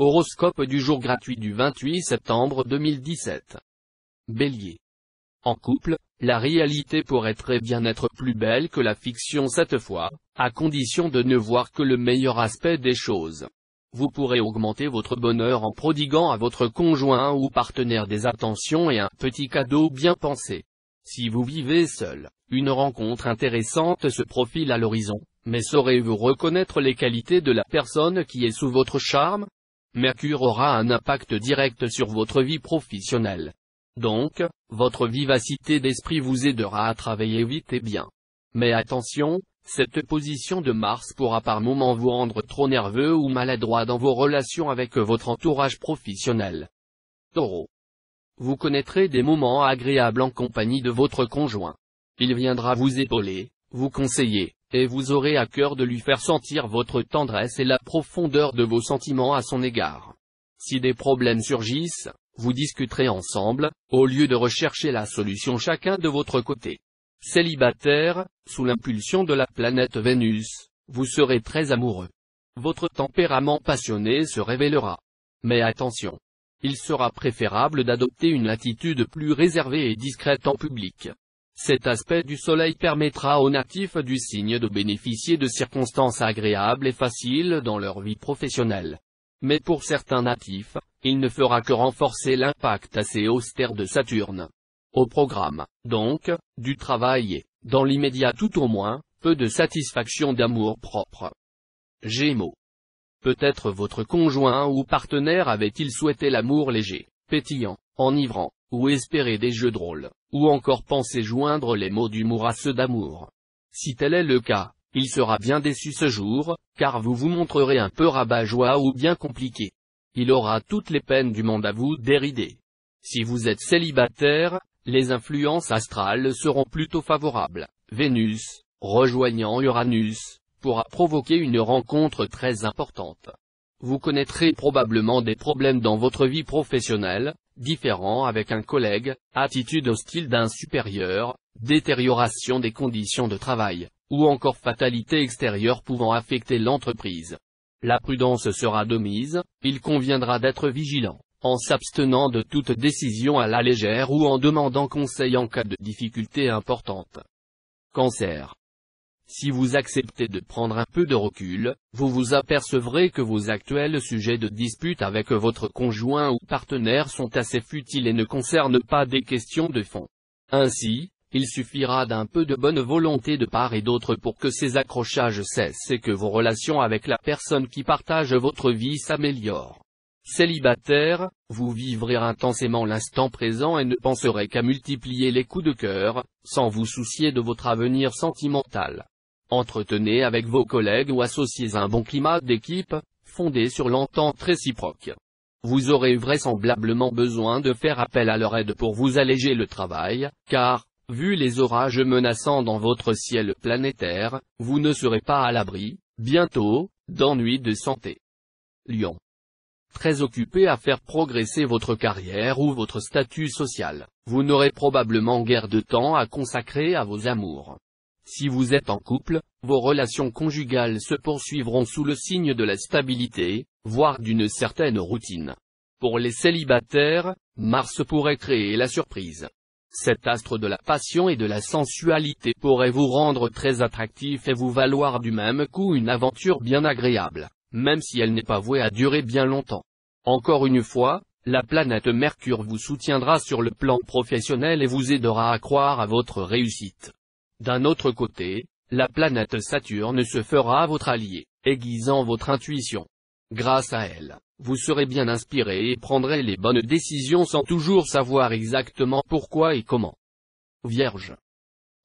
Horoscope du jour gratuit du 28 septembre 2017. Bélier. En couple, la réalité pourrait très bien être plus belle que la fiction cette fois, à condition de ne voir que le meilleur aspect des choses. Vous pourrez augmenter votre bonheur en prodiguant à votre conjoint ou partenaire des attentions et un petit cadeau bien pensé. Si vous vivez seul, une rencontre intéressante se profile à l'horizon, mais saurez-vous reconnaître les qualités de la personne qui est sous votre charme ? Mercure aura un impact direct sur votre vie professionnelle. Donc, votre vivacité d'esprit vous aidera à travailler vite et bien. Mais attention, cette position de Mars pourra par moments vous rendre trop nerveux ou maladroit dans vos relations avec votre entourage professionnel. Taureau. Vous connaîtrez des moments agréables en compagnie de votre conjoint. Il viendra vous épauler, vous conseiller, et vous aurez à cœur de lui faire sentir votre tendresse et la profondeur de vos sentiments à son égard. Si des problèmes surgissent, vous discuterez ensemble, au lieu de rechercher la solution chacun de votre côté. Célibataire, sous l'impulsion de la planète Vénus, vous serez très amoureux. Votre tempérament passionné se révélera. Mais attention, il sera préférable d'adopter une attitude plus réservée et discrète en public. Cet aspect du soleil permettra aux natifs du signe de bénéficier de circonstances agréables et faciles dans leur vie professionnelle. Mais pour certains natifs, il ne fera que renforcer l'impact assez austère de Saturne. Au programme, donc, du travail et, dans l'immédiat tout au moins, peu de satisfaction d'amour propre. Gémeaux. Peut-être votre conjoint ou partenaire avait-il souhaité l'amour léger, pétillant, enivrant, ou espérer des jeux de rôle, ou encore penser joindre les mots d'humour à ceux d'amour. Si tel est le cas, il sera bien déçu ce jour, car vous vous montrerez un peu rabat-joie ou bien compliqué. Il aura toutes les peines du monde à vous dérider. Si vous êtes célibataire, les influences astrales seront plutôt favorables. Vénus, rejoignant Uranus, pourra provoquer une rencontre très importante. Vous connaîtrez probablement des problèmes dans votre vie professionnelle, différends avec un collègue, attitude hostile d'un supérieur, détérioration des conditions de travail, ou encore fatalité extérieure pouvant affecter l'entreprise. La prudence sera de mise, il conviendra d'être vigilant, en s'abstenant de toute décision à la légère ou en demandant conseil en cas de difficultés importantes. Cancer. Si vous acceptez de prendre un peu de recul, vous vous apercevrez que vos actuels sujets de dispute avec votre conjoint ou partenaire sont assez futiles et ne concernent pas des questions de fond. Ainsi, il suffira d'un peu de bonne volonté de part et d'autre pour que ces accrochages cessent et que vos relations avec la personne qui partage votre vie s'améliorent. Célibataire, vous vivrez intensément l'instant présent et ne penserez qu'à multiplier les coups de cœur, sans vous soucier de votre avenir sentimental. Entretenez avec vos collègues ou associés un bon climat d'équipe, fondé sur l'entente réciproque. Vous aurez vraisemblablement besoin de faire appel à leur aide pour vous alléger le travail, car, vu les orages menaçants dans votre ciel planétaire, vous ne serez pas à l'abri, bientôt, d'ennuis de santé. Lion. Très occupé à faire progresser votre carrière ou votre statut social, vous n'aurez probablement guère de temps à consacrer à vos amours. Si vous êtes en couple, vos relations conjugales se poursuivront sous le signe de la stabilité, voire d'une certaine routine. Pour les célibataires, Mars pourrait créer la surprise. Cet astre de la passion et de la sensualité pourrait vous rendre très attractif et vous valoir du même coup une aventure bien agréable, même si elle n'est pas vouée à durer bien longtemps. Encore une fois, la planète Mercure vous soutiendra sur le plan professionnel et vous aidera à croire à votre réussite. D'un autre côté, la planète Saturne se fera votre allié, aiguisant votre intuition. Grâce à elle, vous serez bien inspiré et prendrez les bonnes décisions sans toujours savoir exactement pourquoi et comment. Vierge.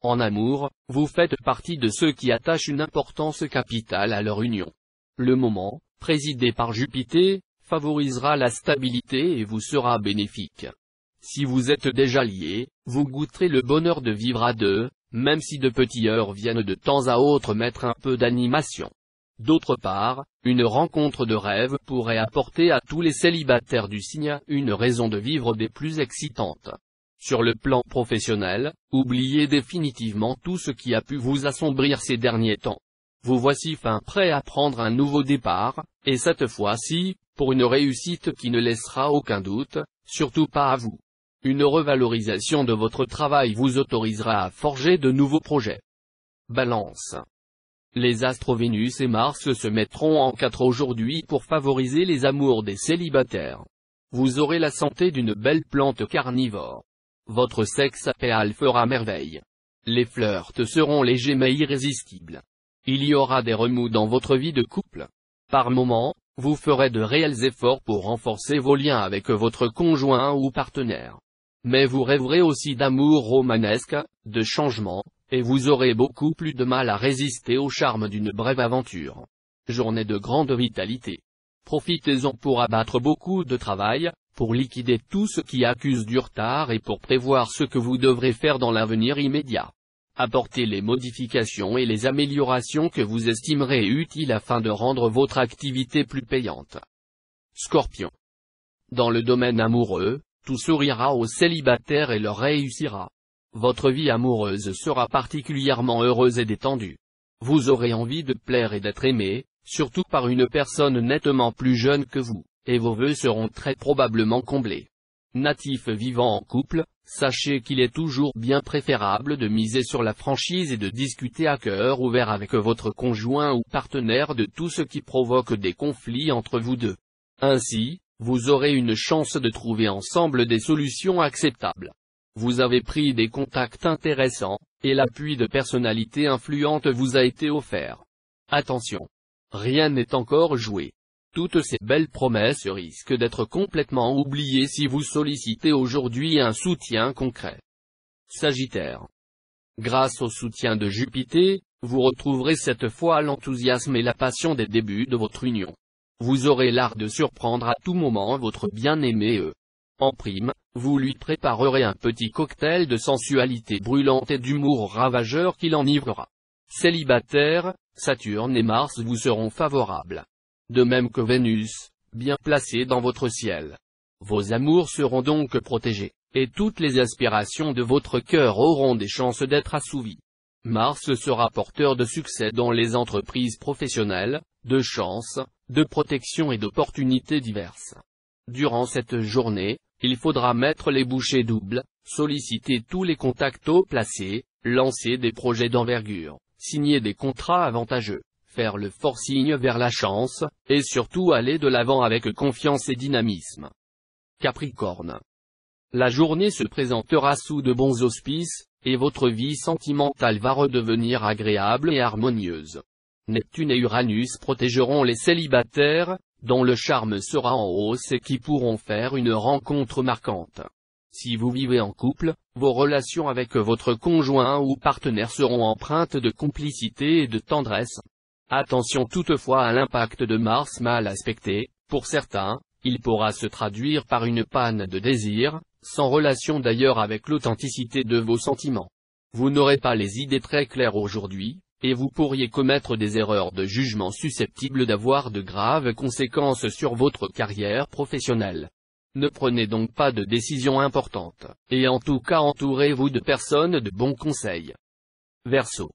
En amour, vous faites partie de ceux qui attachent une importance capitale à leur union. Le moment, présidé par Jupiter, favorisera la stabilité et vous sera bénéfique. Si vous êtes déjà liés, vous goûterez le bonheur de vivre à deux, même si de petites heures viennent de temps à autre mettre un peu d'animation. D'autre part, une rencontre de rêve pourrait apporter à tous les célibataires du signe une raison de vivre des plus excitantes. Sur le plan professionnel, oubliez définitivement tout ce qui a pu vous assombrir ces derniers temps. Vous voici fin prêt à prendre un nouveau départ, Et cette fois-ci, pour une réussite qui ne laissera aucun doute, surtout pas à vous. Une revalorisation de votre travail vous autorisera à forger de nouveaux projets. Balance. Les astres Vénus et Mars se mettront en 4 aujourd'hui pour favoriser les amours des célibataires. Vous aurez la santé d'une belle plante carnivore. Votre sexe apéal fera merveille. Les flirts seront légers mais irrésistibles. Il y aura des remous dans votre vie de couple. Par moments, vous ferez de réels efforts pour renforcer vos liens avec votre conjoint ou partenaire. Mais vous rêverez aussi d'amour romanesque, de changement, et vous aurez beaucoup plus de mal à résister au charme d'une brève aventure. Journée de grande vitalité. Profitez-en pour abattre beaucoup de travail, pour liquider tout ce qui accuse du retard et pour prévoir ce que vous devrez faire dans l'avenir immédiat. Apportez les modifications et les améliorations que vous estimerez utiles afin de rendre votre activité plus payante. Scorpion. Dans le domaine amoureux, tout sourira aux célibataires et leur réussira. Votre vie amoureuse sera particulièrement heureuse et détendue. Vous aurez envie de plaire et d'être aimé, surtout par une personne nettement plus jeune que vous, et vos vœux seront très probablement comblés. Natif vivant en couple, sachez qu'il est toujours bien préférable de miser sur la franchise et de discuter à cœur ouvert avec votre conjoint ou partenaire de tout ce qui provoque des conflits entre vous deux. Ainsi, vous aurez une chance de trouver ensemble des solutions acceptables. Vous avez pris des contacts intéressants, et l'appui de personnalités influentes vous a été offert. Attention! Rien n'est encore joué. Toutes ces belles promesses risquent d'être complètement oubliées si vous sollicitez aujourd'hui un soutien concret. Sagittaire. Grâce au soutien de Jupiter, vous retrouverez cette fois l'enthousiasme et la passion des débuts de votre union. Vous aurez l'art de surprendre à tout moment votre bien-aimé En prime, vous lui préparerez un petit cocktail de sensualité brûlante et d'humour ravageur qui l'enivrera. Célibataire, Saturne et Mars vous seront favorables. De même que Vénus, bien placée dans votre ciel. Vos amours seront donc protégés, et toutes les aspirations de votre cœur auront des chances d'être assouvies. Mars sera porteur de succès dans les entreprises professionnelles, de chance, de protection et d'opportunités diverses. Durant cette journée, il faudra mettre les bouchées doubles, solliciter tous les contacts haut placés, lancer des projets d'envergure, signer des contrats avantageux, faire le forcing vers la chance, et surtout aller de l'avant avec confiance et dynamisme. Capricorne. La journée se présentera sous de bons auspices, et votre vie sentimentale va redevenir agréable et harmonieuse. Neptune et Uranus protégeront les célibataires, dont le charme sera en hausse et qui pourront faire une rencontre marquante. Si vous vivez en couple, vos relations avec votre conjoint ou partenaire seront empreintes de complicité et de tendresse. Attention toutefois à l'impact de Mars mal aspecté, pour certains, il pourra se traduire par une panne de désir, sans relation d'ailleurs avec l'authenticité de vos sentiments. Vous n'aurez pas les idées très claires aujourd'hui, et vous pourriez commettre des erreurs de jugement susceptibles d'avoir de graves conséquences sur votre carrière professionnelle. Ne prenez donc pas de décisions importantes, et en tout cas entourez-vous de personnes de bons conseils. Verseau.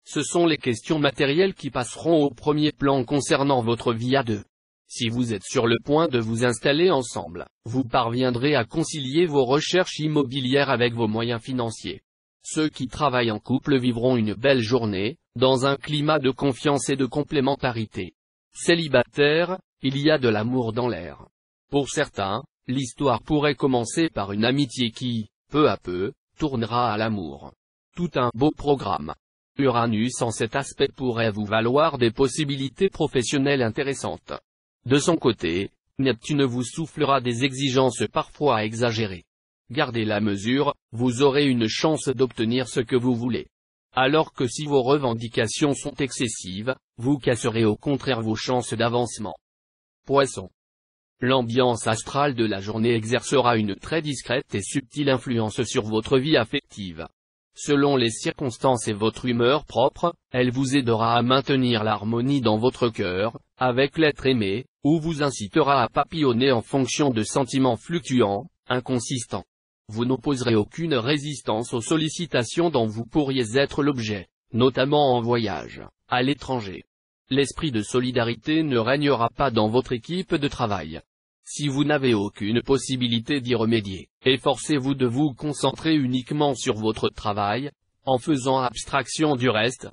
Ce sont les questions matérielles qui passeront au premier plan concernant votre vie à deux. Si vous êtes sur le point de vous installer ensemble, vous parviendrez à concilier vos recherches immobilières avec vos moyens financiers. Ceux qui travaillent en couple vivront une belle journée, dans un climat de confiance et de complémentarité. Célibataire, il y a de l'amour dans l'air. Pour certains, l'histoire pourrait commencer par une amitié qui, peu à peu, tournera à l'amour. Tout un beau programme. Uranus en cet aspect pourrait vous valoir des possibilités professionnelles intéressantes. De son côté, Neptune vous soufflera des exigences parfois exagérées. Gardez la mesure, vous aurez une chance d'obtenir ce que vous voulez. Alors que si vos revendications sont excessives, vous casserez au contraire vos chances d'avancement. Poisson. L'ambiance astrale de la journée exercera une très discrète et subtile influence sur votre vie affective. Selon les circonstances et votre humeur propre, elle vous aidera à maintenir l'harmonie dans votre cœur, avec l'être aimé, ou vous incitera à papillonner en fonction de sentiments fluctuants, inconsistants. Vous n'opposerez aucune résistance aux sollicitations dont vous pourriez être l'objet, notamment en voyage, à l'étranger. l'esprit de solidarité ne régnera pas dans votre équipe de travail. Si vous n'avez aucune possibilité d'y remédier, efforcez-vous de vous concentrer uniquement sur votre travail, en faisant abstraction du reste,